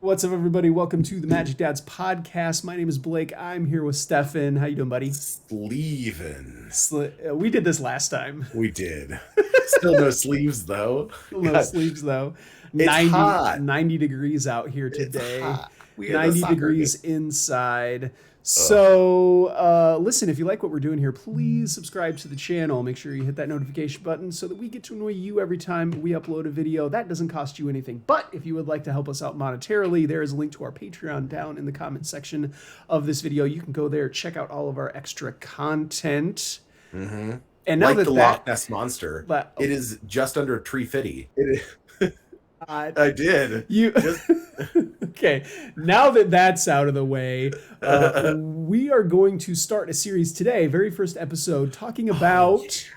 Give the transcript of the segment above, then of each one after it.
What's up, everybody? Welcome to the Magic Dads podcast. My name is Blake. I'm here with Stefan. How you doing, buddy? Sleevin'. We did this last time. We did. Still no sleeves though. Still no sleeves though. It's 90, hot. 90 degrees out here It's today. hot. 90 degrees inside. So listen, if you like what we're doing here, please subscribe to the channel. Make sure you hit that notification button so that we get to annoy you every time we upload a video. That doesn't cost you anything. But if you would like to help us out monetarily, there is a link to our Patreon down in the comment section of this video. You can go there, check out all of our extra content. Mm-hmm. And now like that the Loch Ness Monster, it is just under $350. It is. I did. Okay, now that that's out of the way, we are going to start a series today, very first episode, talking about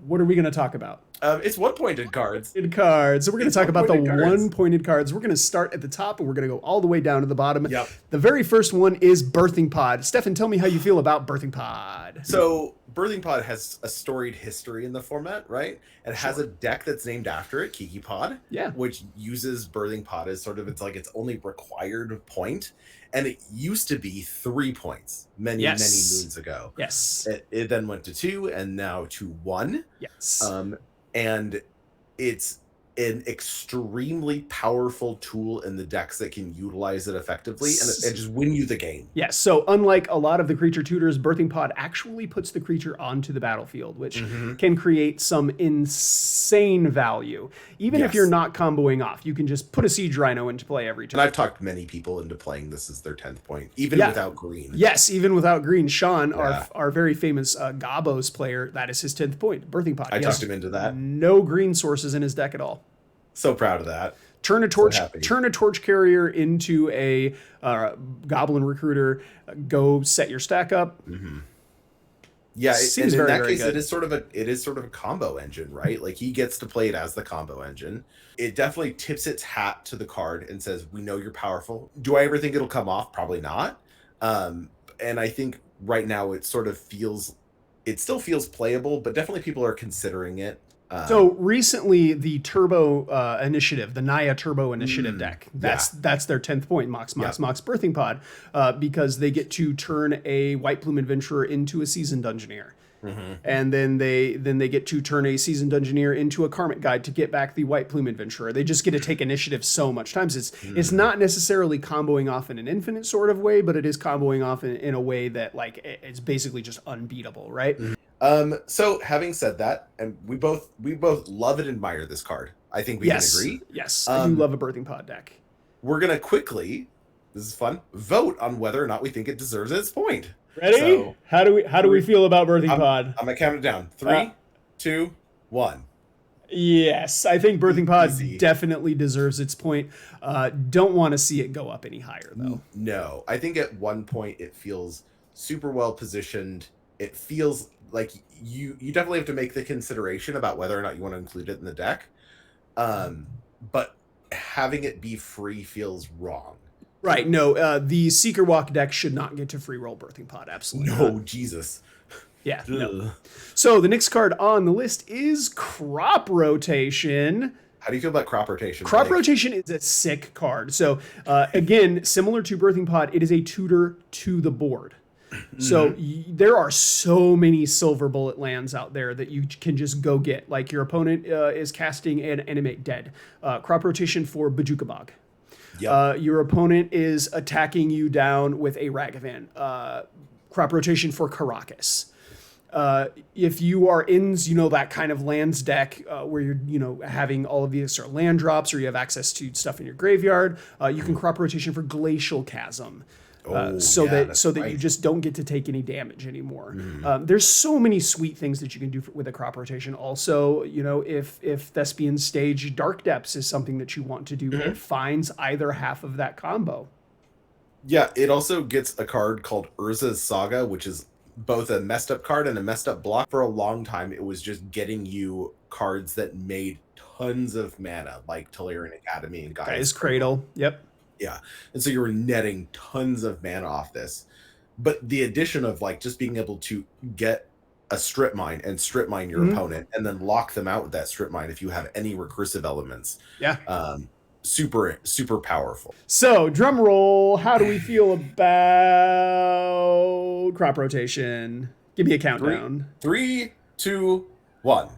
what are we going to talk about? It's one-pointed cards. So we're going to talk about the one-pointed cards. We're going to start at the top and we're going to go all the way down to the bottom. Yep. The very first one is Birthing Pod. Stefan, tell me how you feel about Birthing Pod. So Birthing Pod has a storied history in the format, right? It has a deck that's named after it, Kiki Pod, which uses Birthing Pod as sort of its only required point. And it used to be 3 points many moons ago. Yes. It then went to 2 and now to 1. Yes. And it's an extremely powerful tool in the decks that can utilize it effectively and just win you the game. Yes, so unlike a lot of the creature tutors, Birthing Pod actually puts the creature onto the battlefield, which can create some insane value. Even if you're not comboing off, you can just put a Siege Rhino into play every turn. And I've talked many people into playing this as their 10th point, even without green. Yes, even without green. Sean, our very famous Gabos player, that is his 10th point, Birthing Pod. I talked him into that. No green sources in his deck at all. So proud of that. Turn a torch carrier into a goblin recruiter. Go set your stack up. Yeah, and in that case, it is sort of a combo engine, right? Like he gets to play it as the combo engine. It definitely tips its hat to the card and says, "We know you're powerful." Do I ever think it'll come off? Probably not. And I think right now it still feels playable, but definitely people are considering it. So recently, the Turbo Initiative, the Naya Turbo Initiative deck, that's their 10th point, Mox Birthing Pod, because they get to turn a White Plume Adventurer into a Seasoned Dungeoneer. And then they get to turn a Seasoned Dungeoneer into a Karmic Guide to get back the White Plume Adventurer. They just get to take initiative so much times. It's not necessarily comboing off in an infinite sort of way, but it is comboing off in a way that like it's basically just unbeatable, right? So having said that, and we both love and admire this card. I think we can agree. Yes, I do love a Birthing Pod deck. We're gonna quickly, this is fun, vote on whether or not we think it deserves its point. Ready? So, how do we feel about Birthing Pod? I'm gonna count it down. 3, 2, 1. Yes, I think Birthing Pod definitely deserves its point. Don't want to see it go up any higher though. No, I think at one point it feels super well positioned. It feels like you definitely have to make the consideration about whether or not you want to include it in the deck. But having it be free feels wrong. Right. No, the Seeker Walk deck should not get to free roll Birthing Pod. Absolutely. No, not. Jesus. Yeah. No. So the next card on the list is Crop Rotation. How do you feel about Crop Rotation? Crop Rotation is a sick card. So again, similar to Birthing Pod, it is a tutor to the board. So there are so many silver bullet lands out there that you can just go get. Like your opponent is casting an Animate Dead. Crop Rotation for Bojuka Bog. Your opponent is attacking you down with a Ragavan. Crop Rotation for Caracas. If you are in, that kind of lands deck where you're, having all of the extra land drops or you have access to stuff in your graveyard, you can Crop Rotation for Glacial Chasm. So that you just don't get to take any damage anymore. There's so many sweet things that you can do with a Crop Rotation. Also, if Thespian Stage Dark Depths is something that you want to do, it finds either half of that combo. Yeah, it also gets a card called Urza's Saga, which is both a messed up card and a messed up block. For a long time, it was just getting you cards that made tons of mana, like Tolarian Academy and Gaia's Cradle. Yep. Yeah. And so you were netting tons of mana off this. But the addition of just being able to get a strip mine and strip mine your opponent and then lock them out with that strip mine if you have any recursive elements. Yeah. super, super powerful. So, drum roll, how do we feel about crop rotation? Give me a countdown. 3, 2, 1.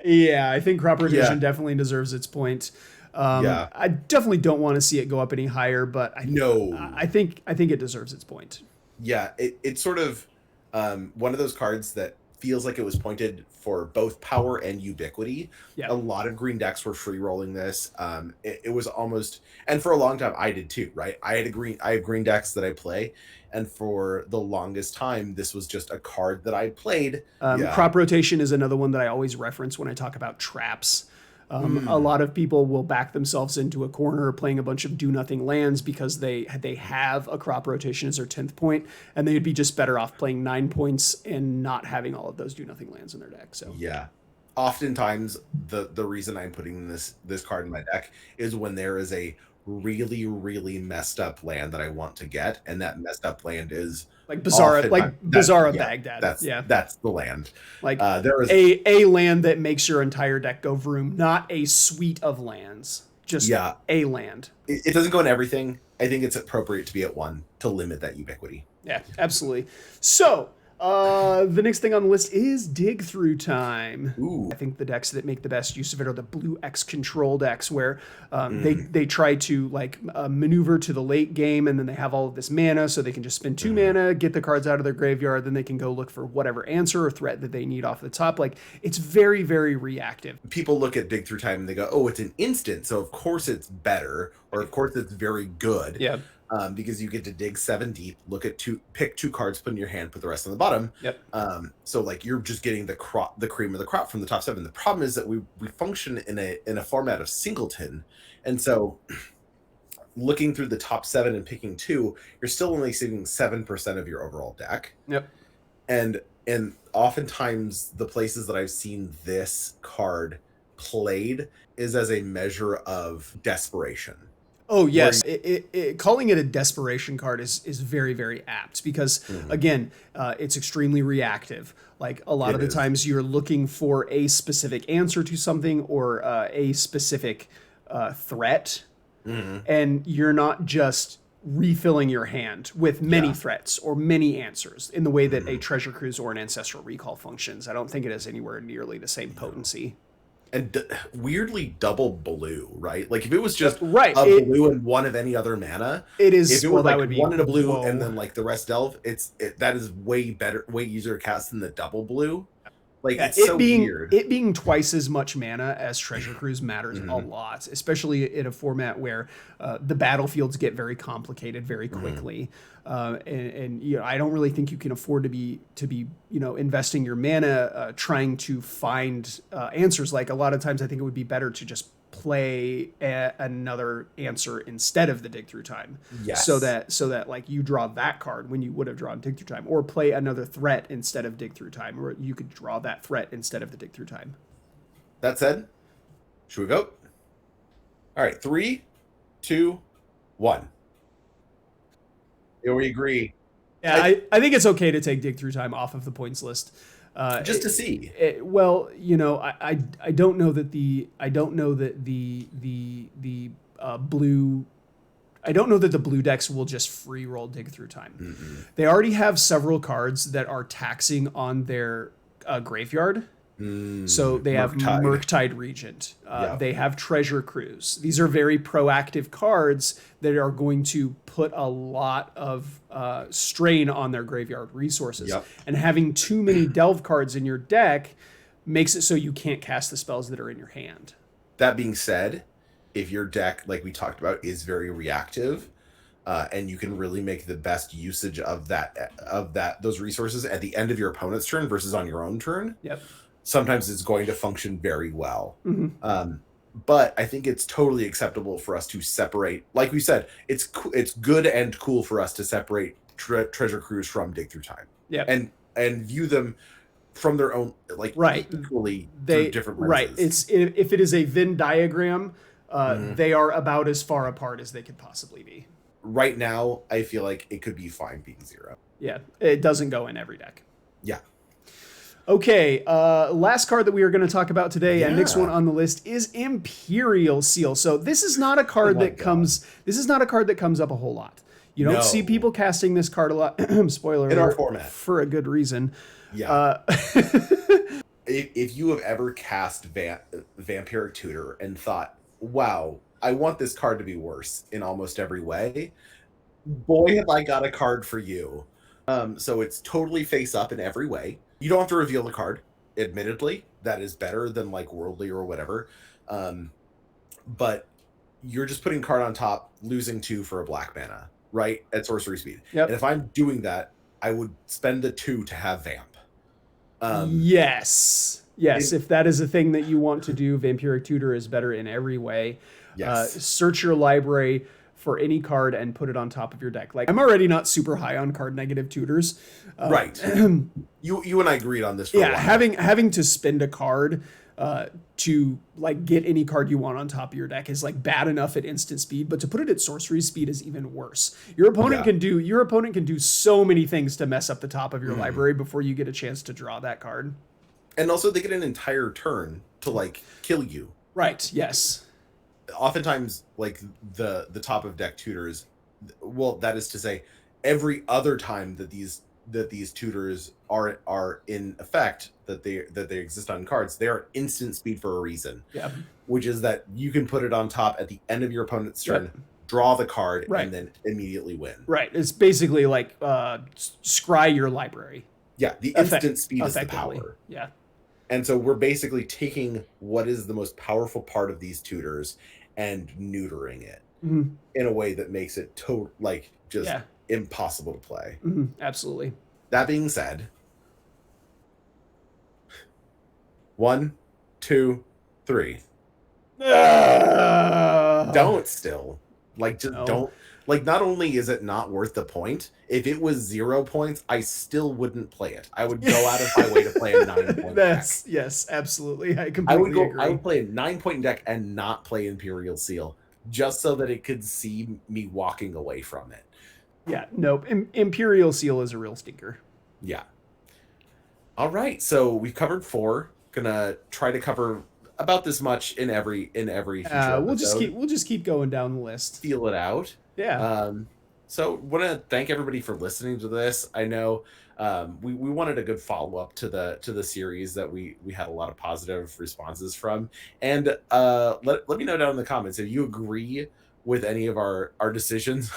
Yeah, I think crop rotation definitely deserves its point. I definitely don't want to see it go up any higher, but I think it deserves its point. Yeah, it's sort of one of those cards that feels like it was pointed for both power and ubiquity. A lot of green decks were free rolling this. It was almost, and for a long time I did too, right? I have green decks that I play, and for the longest time this was just a card that I played. Crop rotation is another one that I always reference when I talk about traps. A lot of people will back themselves into a corner playing a bunch of do-nothing lands because they have a crop rotation as their 10th point, and they'd be just better off playing 9 points and not having all of those do-nothing lands in their deck. So oftentimes the reason I'm putting this card in my deck is when there is a really, really messed up land that I want to get, and that messed up land is like Bizarra Baghdad. That's the land. Like there is a land that makes your entire deck go vroom, not a suite of lands, just a land. It doesn't go in everything. I think it's appropriate to be at 1 to limit that ubiquity. Yeah, absolutely. So the next thing on the list is dig through time. Ooh. I think the decks that make the best use of it are the blue X control decks, where they try to maneuver to the late game, and then they have all of this mana, so they can just spend 2 mana, get the cards out of their graveyard, then they can go look for whatever answer or threat that they need off the top. Like, it's very, very reactive. People look at dig through time and they go, "Oh, it's an instant, so of course it's better, or of course it's very good." Yeah. Because you get to dig 7 deep, pick 2 cards, put in your hand, put the rest on the bottom. Yep. So like you're just getting the cream of the crop from the top 7. The problem is that we function in a format of singleton, and so looking through the top 7 and picking 2, you're still only saving 7% of your overall deck. Yep. And oftentimes the places that I've seen this card played is as a measure of desperation. Oh, yes. Calling it a desperation card is very, very apt because, again, it's extremely reactive. Like, a lot of the times you're looking for a specific answer to something or a specific threat, and you're not just refilling your hand with many threats or many answers in the way that a Treasure Cruise or an Ancestral Recall functions. I don't think it has anywhere nearly the same potency. And weirdly double blue, right? Like if it was just blue and 1 of any other mana, it is. If it was like 1 in a blue and then like the rest delve, that is way better, way easier to cast than the double blue. Like it's so weird. It being twice as much mana as Treasure Cruise matters a lot, especially in a format where the battlefields get very complicated very quickly. And I don't really think you can afford to be investing your mana trying to find answers. Like a lot of times, I think it would be better to just play another answer instead of the dig through time. Yes. So that like you draw that card when you would have drawn dig through time, or play another threat instead of dig through time, or you could draw that threat instead of the dig through time. That said, should we vote? All right, 3, 2, 1. Yeah, we agree. Yeah, I think it's okay to take dig through time off of the points list. Just to see. I don't know that the blue. I don't know that the blue decks will just free roll dig through time. They already have several cards that are taxing on their graveyard. So they have Murktide Regent. They have Treasure Cruise. These are very proactive cards that are going to put a lot of strain on their graveyard resources. And having too many delve cards in your deck makes it so you can't cast the spells that are in your hand. That being said, if your deck, like we talked about, is very reactive, and you can really make the best usage of those resources at the end of your opponent's turn versus on your own turn. Sometimes it's going to function very well. But I think it's totally acceptable for us to separate. Like we said, it's good and cool for us to separate Treasure Cruise from Dig Through Time. And view them from their own, like, equally through different lenses. If it is a Venn diagram, they are about as far apart as they could possibly be. Right now, I feel like it could be fine being 0. Yeah, it doesn't go in every deck. Yeah. Okay, last card that we are going to talk about today, and next one on the list is Imperial Seal. So this is not a card that comes. This is not a card that comes up a whole lot. You don't see people casting this card a lot. Spoiler in our format for a good reason. Yeah. If you have ever cast Vampiric Tutor and thought, "Wow, I want this card to be worse in almost every way," boy, have I got a card for you. So it's totally face up in every way. You don't have to reveal the card. Admittedly, that is better than like Worldly or whatever. But you're just putting card on top, losing 2 for a black mana, right? At sorcery speed. Yep. And if I'm doing that, I would spend the 2 to have Vamp. Yes. If that is a thing that you want to do, Vampiric Tutor is better in every way. Yes. Search your library for any card and put it on top of your deck. Like, I'm already not super high on card negative tutors. Right. You and I agreed on this for a while. having to spend a card to like get any card you want on top of your deck is like bad enough at instant speed, but to put it at sorcery speed is even worse. Your opponent can do so many things to mess up the top of your library before you get a chance to draw that card. And also they get an entire turn to like kill you. Right, yes. Oftentimes like the top of deck tutors, well, that is to say every other time that these tutors are in effect, that they exist on cards, they are instant speed for a reason. Yeah. Which is that you can put it on top at the end of your opponent's turn, draw the card, and then immediately win. Right. It's basically like scry your library. Yeah, the instant speed is the power. Yeah. And so we're basically taking what is the most powerful part of these tutors and neutering it in a way that makes it impossible to play. Absolutely. That being said, 1, 2, 3. Don't still. Like, just don't. Like, not only is it not worth the point, if it was 0 points, I still wouldn't play it. I would go out of my way to play a 9-point deck. Yes, absolutely. I completely agree. I would play a 9-point deck and not play Imperial Seal, just so that it could see me walking away from it. Yeah, nope. Imperial Seal is a real stinker. Yeah. All right, so we've covered 4. Gonna try to cover about this much in every future episode. We'll just keep going down the list. Feel it out. Yeah. So want to thank everybody for listening to this. I know we wanted a good follow-up to the series that we had a lot of positive responses from. And let me know down in the comments if you agree with any of our decisions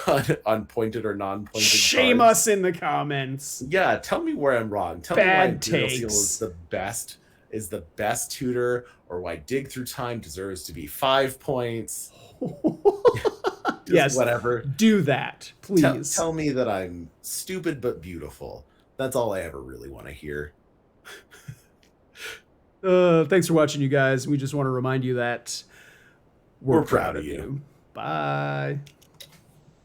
on pointed or non-pointed Shame cards. us in the comments. Yeah, tell me where I'm wrong. Tell me why Imperial Seal is the best tutor, or why Dig Through Time deserves to be 5 points. Yes, whatever. Do that, please. Tell me that I'm stupid but beautiful. That's all I ever really want to hear. Thanks for watching, you guys. We just want to remind you that we're proud of you. Bye.